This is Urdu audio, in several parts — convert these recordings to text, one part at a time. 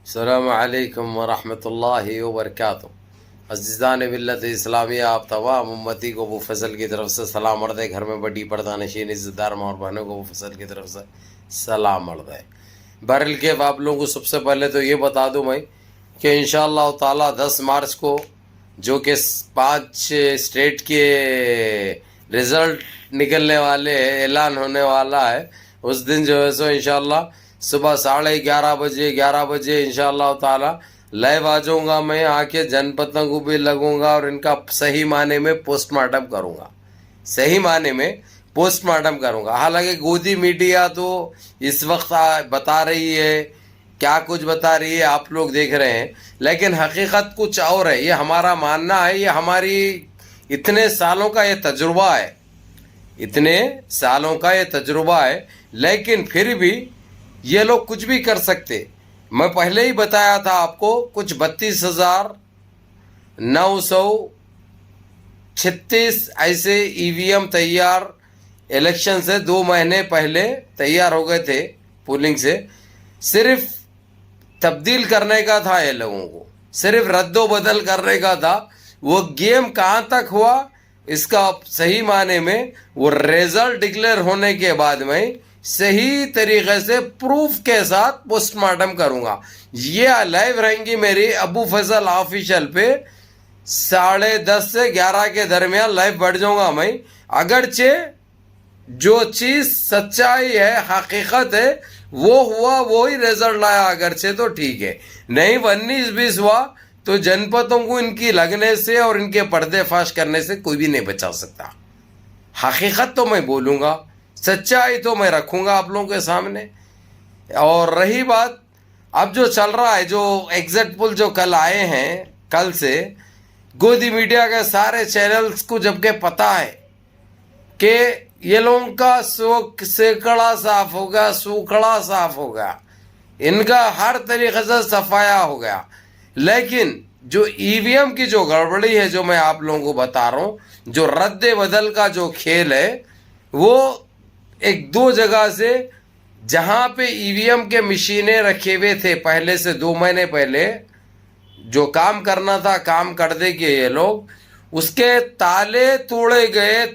السلام علیکم ورحمۃ اللہ وبرکاتہ۔ عزیزان ملت اسلامیہ، آپ تمام امتی کو ابو فضل کی طرف سے سلام عرض ہے۔ گھر میں بڑی پردہ نشین عزت دار ماں اور بہنوں کو ابو فضل کی طرف سے سلام عرض ہے۔ بہرحال کہ آپ لوگوں کو سب سے پہلے تو یہ بتا دوں میں کہ انشاءاللہ تعالی 10 مارچ کو جو کہ 5 اسٹیٹ کے رزلٹ نکلنے والے ہیں، اعلان ہونے والا ہے، اس دن جو ہے سو انشاءاللہ صبح 11:30 بجے انشاءاللہ تعالی لائیو آ جاؤں گا میں، آ کے جن پتوں کو بھی لگوں گا اور ان کا صحیح معنی میں پوسٹ مارٹم کروں گا، صحیح معنی میں پوسٹ مارٹم کروں گا۔ حالانکہ گودی میڈیا تو اس وقت بتا رہی ہے، کیا کچھ بتا رہی ہے آپ لوگ دیکھ رہے ہیں، لیکن حقیقت کچھ اور ہے۔ یہ ہمارا ماننا ہے، یہ ہماری اتنے سالوں کا یہ تجربہ ہے، اتنے سالوں کا یہ تجربہ ہے، لیکن پھر بھی یہ لوگ کچھ بھی کر سکتے۔ میں پہلے ہی بتایا تھا آپ کو، کچھ 32,936 ایسے ای وی ایم تیار الیکشن سے 2 مہینے پہلے تیار ہو گئے تھے پولنگ سے، صرف تبدیل کرنے کا تھا، یہ لوگوں کو صرف رد و بدل کرنے کا تھا۔ وہ گیم کہاں تک ہوا اس کا صحیح معنی میں وہ ریزلٹ ڈکلیئر ہونے کے بعد میں صحیح طریقے سے پروف کے ساتھ پوسٹ مارٹم کروں گا۔ یہ لائیو رہیں گی میری ابو فضل آفیشیل پہ، 10:30 سے 11 کے درمیان لائیو بڑھ جاؤں گا میں۔ اگرچہ جو چیز سچائی ہے، حقیقت ہے، وہ ہوا، وہی رزلٹ لایا اگرچہ تو ٹھیک ہے، نہیں 19-20 ہوا تو جنپتوں کو ان کی لگنے سے اور ان کے پردے فاش کرنے سے کوئی بھی نہیں بچا سکتا۔ حقیقت تو میں بولوں گا، سچائی تو میں رکھوں گا آپ لوگوں کے سامنے۔ اور رہی بات اب جو چل رہا ہے، جو ایگزٹ پول جو کل آئے ہیں، کل سے گودی میڈیا کے سارے چینلز کو جبکہ پتہ ہے کہ یہ لوگوں کا سیکڑا صاف ہو گیا، سوکھڑا صاف ہو گیا، ان کا ہر طریقے سے صفایا ہو گیا، لیکن جو ای وی ایم کی جو گڑبڑی ہے، جو میں آپ لوگوں کو بتا رہا ہوں، جو رد بدل کا جو کھیل ہے، وہ 1-2 جگہ سے جہاں پہ ای وی ایم کے مشینیں رکھے ہوئے تھے پہلے سے 2 مہینے پہلے، جو کام کرنا تھا کام کر دے کے یہ لوگ، اس کے تالے توڑے گئے،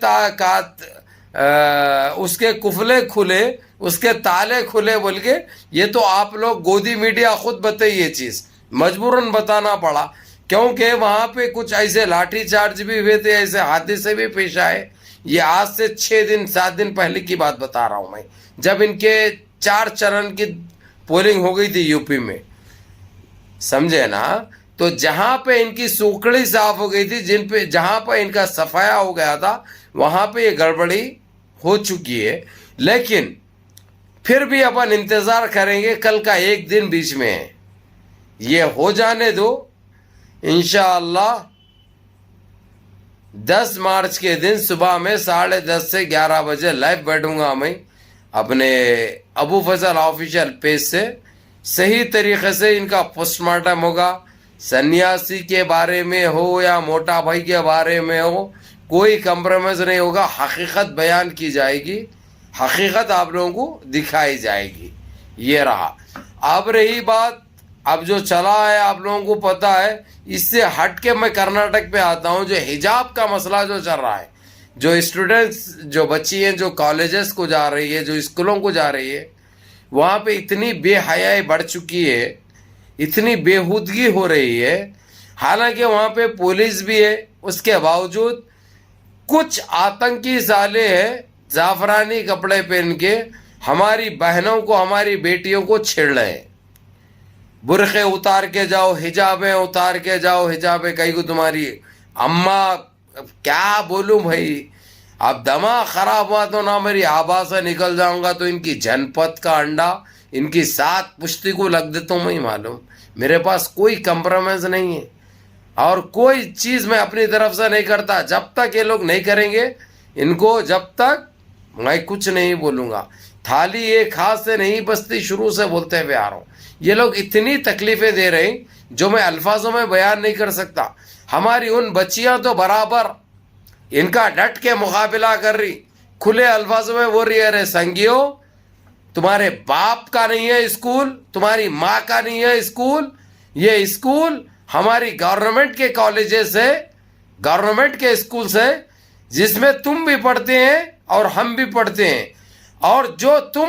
اس کے کفلے کھلے، اس کے تالے کھلے بول کے، یہ تو آپ لوگ گودی میڈیا خود بتائی، یہ چیز مجبوراً بتانا پڑا، کیونکہ وہاں پہ کچھ ایسے لاٹھی چارج بھی ہوئے تھے، ایسے حادثے بھی پیش آئے۔ یہ آج سے 6-7 دن پہلے کی بات بتا رہا ہوں میں، جب ان کے 4 چرن کی پولنگ ہو گئی تھی یو پی میں، سمجھے نا؟ تو جہاں پہ ان کی سوکڑی صاف ہو گئی تھی، جہاں پہ ان کا صفایا ہو گیا تھا، وہاں پہ یہ گڑبڑی ہو چکی ہے، لیکن پھر بھی اپن انتظار کریں گے، کل کا 1 دن بیچ میں ہے، یہ ہو جانے دو۔ انشاءاللہ 10 مارچ کے دن صبح میں 10:30 سے 11 بجے لائیو بیٹھوں گا میں اپنے ابو فضل آفیشیل پیج سے، صحیح طریقے سے ان کا پوسٹ مارٹم ہوگا، سنیاسی کے بارے میں ہو یا موٹا بھائی کے بارے میں ہو، کوئی کمپرومائز نہیں ہوگا، حقیقت بیان کی جائے گی، حقیقت آپ لوگوں کو دکھائی جائے گی۔ یہ رہا۔ اب رہی بات، اب جو چلا ہے آپ لوگوں کو پتہ ہے، اس سے ہٹ کے میں کرناٹک پہ آتا ہوں۔ جو حجاب کا مسئلہ جو چل رہا ہے، جو اسٹوڈنٹس، جو بچی ہیں جو کالجز کو جا رہی ہے، جو اسکولوں کو جا رہی ہے، وہاں پہ اتنی بے حیائی بڑھ چکی ہے، اتنی بےہودگی ہو رہی ہے، حالانکہ وہاں پہ پولیس بھی ہے، اس کے باوجود کچھ آتنکی سالے ہیں زعفرانی کپڑے پہن کے ہماری بہنوں کو، ہماری بیٹیوں کو چھیڑ رہے ہیں۔ برقعے اتار کے جاؤ، حجابیں اتار کے جاؤ، حجابیں کہیں کو تمہاری اماں، کیا بولوں بھائی، اب دماغ خراب ہوا تو نہ میری آبا سے نکل جاؤں گا تو ان کی جنپت کا انڈا ان کی 7 پشتی کو لگ دیتا ہوں میں، معلوم میرے پاس کوئی کمپرومائز نہیں ہے اور کوئی چیز میں اپنی طرف سے نہیں کرتا۔ جب تک یہ لوگ نہیں کریں گے ان کو، جب تک میں کچھ نہیں بولوں گا۔ تھالی ایک ہاتھ سے نہیں بستی، شروع سے بولتے ہوئے آ رہا ہوں۔ یہ لوگ اتنی تکلیفیں دے رہے ہیں جو میں الفاظوں میں بیان نہیں کر سکتا۔ ہماری ان بچیاں تو برابر ان کا ڈٹ کے مقابلہ کر رہی، کھلے الفاظوں میں بول رہی ہے، ارے سنگیو تمہارے باپ کا نہیں ہے اسکول, تمہاری ماں کا نہیں ہے اسکول. یہ اسکول ہماری گورنمنٹ کے کالجز ہے, گورنمنٹ کے اسکولز ہے, جس میں تم بھی پڑھتے ہیں اور ہم بھی پڑھتے ہیں. اور جو تم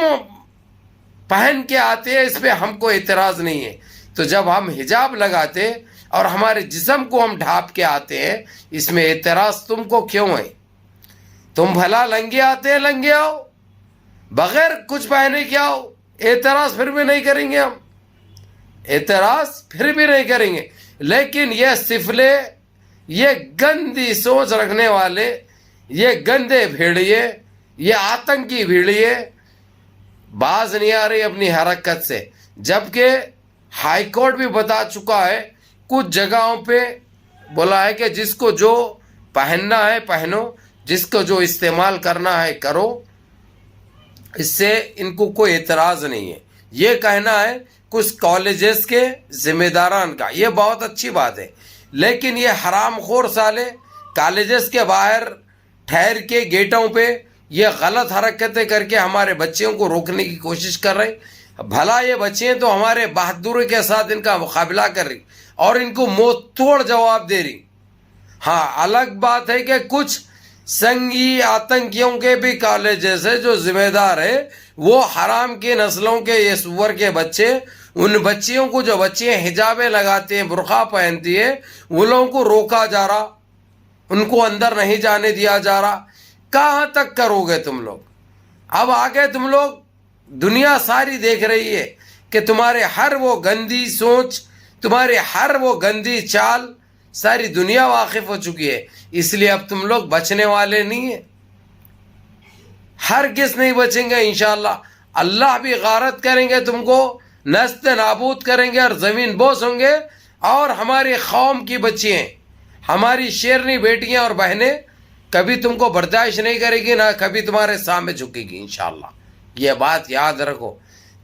پہن کے آتے ہیں اس پہ ہم کو اعتراض نہیں ہے. تو جب ہم حجاب لگاتے اور ہمارے جسم کو ہم ڈھانپ کے آتے ہیں, اس میں اعتراض تم کو کیوں ہے؟ تم بھلا لنگے آتے ہیں, لنگے آؤ, بغیر کچھ پہنے کے آؤ, اعتراض پھر بھی نہیں کریں گے, ہم اعتراض پھر بھی نہیں کریں گے. لیکن یہ سفلے, یہ گندی سوچ رکھنے والے, یہ گندے بھیڑیے, یہ آتنکی بھیڑیے باز نہیں آ رہی اپنی حرکت سے. جبکہ ہائی کورٹ بھی بتا چکا ہے, کچھ جگہوں پہ بولا ہے کہ جس کو جو پہننا ہے پہنو, جس کو جو استعمال کرنا ہے کرو, اس سے ان کو کوئی اعتراض نہیں ہے. یہ کہنا ہے کچھ کالجز کے ذمہ داران کا, یہ بہت اچھی بات ہے. لیکن یہ حرام خور سالے کالجز کے باہر ٹھہر کے گیٹوں پہ یہ غلط حرکتیں کر کے ہمارے بچوں کو روکنے کی کوشش کر رہے. بھلا یہ بچے تو ہمارے بہادری کے ساتھ ان کا مقابلہ کر رہی اور ان کو منہ توڑ جواب دے رہی. ہاں, الگ بات ہے کہ کچھ سنگی آتنکیوں کے بھی کالجز ہے جو ذمہ دار ہے, وہ حرام کی نسلوں کے یہ سور کے بچے, ان بچیوں کو جو بچے حجابیں لگاتے ہیں, برقع پہنتی ہے, وہ لوگوں کو روکا جا رہا, ان کو اندر نہیں جانے دیا جا رہا. کہاں تک کرو گے تم لوگ؟ اب آگے تم لوگ, دنیا ساری دیکھ رہی ہے کہ تمہارے ہر وہ گندی سوچ, تمہارے ہر وہ گندی چال ساری دنیا واقف ہو چکی ہے. اس لیے اب تم لوگ بچنے والے نہیں ہیں, ہرگز نہیں بچیں گے انشاءاللہ. اللہ بھی غارت کریں گے, تم کو نست نابود کریں گے اور زمین بوس ہوں گے. اور ہماری قوم کی بچیاں, ہماری شیرنی بیٹیاں اور بہنیں کبھی تم کو برداشت نہیں کرے گی, نہ کبھی تمہارے سامنے جھکے گی انشاءاللہ. یہ بات یاد رکھو.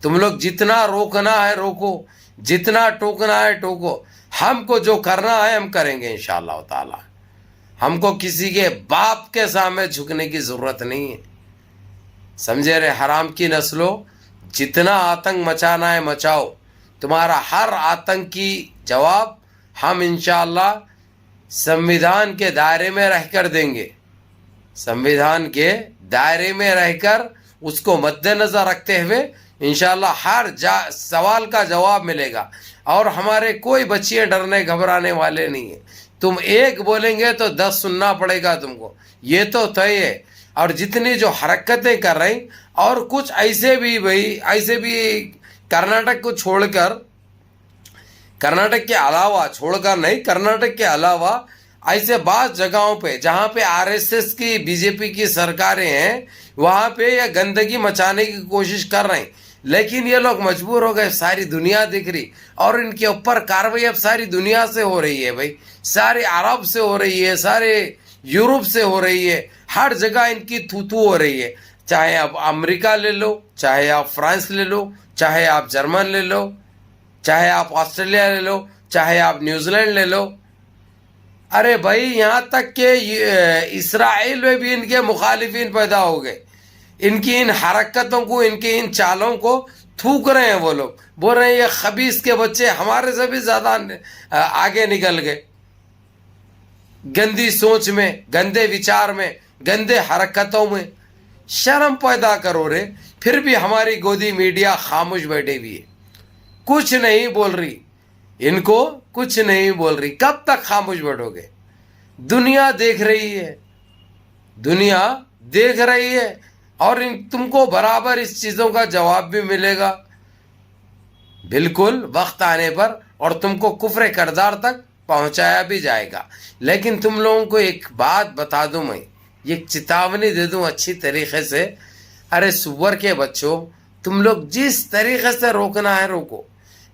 تم لوگ جتنا روکنا ہے روکو, جتنا ٹوکنا ہے ٹوکو, ہم کو جو کرنا ہے ہم کریں گے انشاءاللہ تعالی. ہم کو کسی کے باپ کے سامنے جھکنے کی ضرورت نہیں ہے. سمجھے رہے حرام کی نسلوں, جتنا آتنک مچانا ہے مچاؤ, تمہارا ہر آتنک کی جواب ہم انشاءاللہ سمویدھان کے دائرے میں رہ کر دیں گے. سمویدھان کے دائرے میں رہ کر اس کو مد نظر رکھتے ہوئے انشاءاللہ ہر سوال کا جواب ملے گا. اور ہمارے کوئی بچیاں ڈرنے گھبرانے والے نہیں ہیں. تم ایک بولیں گے تو 10 سننا پڑے گا تم کو, یہ تو طے ہے. اور جتنی جو حرکتیں کر رہی, اور کچھ ایسے بھی بھائی, ایسے بھی کرناٹک کو چھوڑ کر, کرناٹک کے علاوہ چھوڑ کر نہیں, کرناٹک کے علاوہ ایسے بعض جگہوں پہ جہاں پہ RSS کی BJP کی سرکاریں ہیں, وہاں پہ یہ گندگی مچانے کی کوشش کر رہے ہیں. لیکن یہ لوگ مجبور ہو گئے, ساری دنیا دیکھ رہی, اور ان کے اوپر کارروائی اب ساری دنیا سے ہو رہی ہے بھائی, سارے عرب سے ہو رہی ہے, سارے یورپ سے ہو رہی ہے, ہر جگہ ان کی تھو ہو رہی ہے. چاہے آپ امریکہ لے لو, چاہے آپ فرانس لے لو, چاہے آپ جرمن لے لو, چاہے آپ آسٹریلیا لے لو, چاہے آپ نیوزی لینڈ لے لو. ارے بھائی, یہاں تک کہ اسرائیل میں بھی ان کے مخالفین پیدا ہو گئے. ان کی ان حرکتوں کو, ان کی ان چالوں کو تھوک رہے ہیں وہ لوگ, بول رہے ہیں یہ خبیث کے بچے ہمارے سے بھی زیادہ آگے نکل گئے, گندی سوچ میں, گندے وچار میں, گندے حرکتوں میں. شرم پیدا کرو رے. پھر بھی ہماری گودی میڈیا خاموش بیٹھے ہوئی ہے, کچھ نہیں بول رہی, ان کو کچھ نہیں بول رہی. کب تک خاموش بیٹھو گے؟ دنیا دیکھ رہی ہے, دنیا دیکھ رہی ہے, اور تم کو برابر اس چیزوں کا جواب بھی ملے گا بالکل وقت آنے پر, اور تم کو کفر کردار تک پہنچایا بھی جائے گا. لیکن تم لوگوں کو ایک بات بتا دوں, میں ایک چیتاونی دے دوں اچھی طریقے سے. ارے سور کے بچوں, تم لوگ جس طریقے سے روکنا ہے روکو,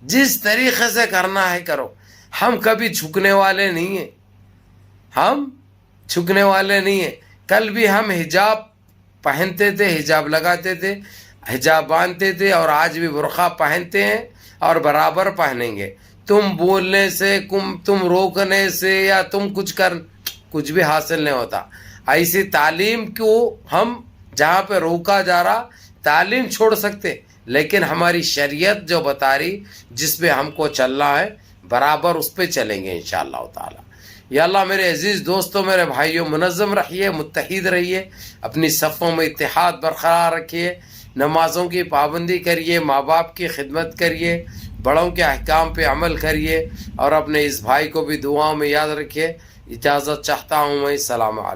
جس طریقے سے کرنا ہے کرو. ہم کبھی جھکنے والے نہیں ہیں, ہم جھکنے والے نہیں ہیں. کل بھی ہم حجاب پہنتے تھے, حجاب لگاتے تھے, حجاب باندھتے تھے, اور آج بھی برقع پہنتے ہیں اور برابر پہنیں گے. تم بولنے سے, تم روکنے سے, یا تم کچھ بھی حاصل نہیں ہوتا. ایسی تعلیم کو ہم جہاں پہ روکا جا رہا, تعلیم چھوڑ سکتے, لیکن ہماری شریعت جو بتا رہی جس پہ ہم کو چلنا ہے برابر اس پہ چلیں گے انشاءاللہ تعالی. یا اللہ میرے عزیز دوستوں, میرے بھائیوں, منظم رہیے, متحد رہیے, اپنی صفوں میں اتحاد برقرار رکھیے, نمازوں کی پابندی کریے, ماں باپ کی خدمت کریے, بڑوں کے احکام پہ عمل کریے, اور اپنے اس بھائی کو بھی دعاؤں میں یاد رکھیے. اجازت چاہتا ہوں میں. السلام علیکم.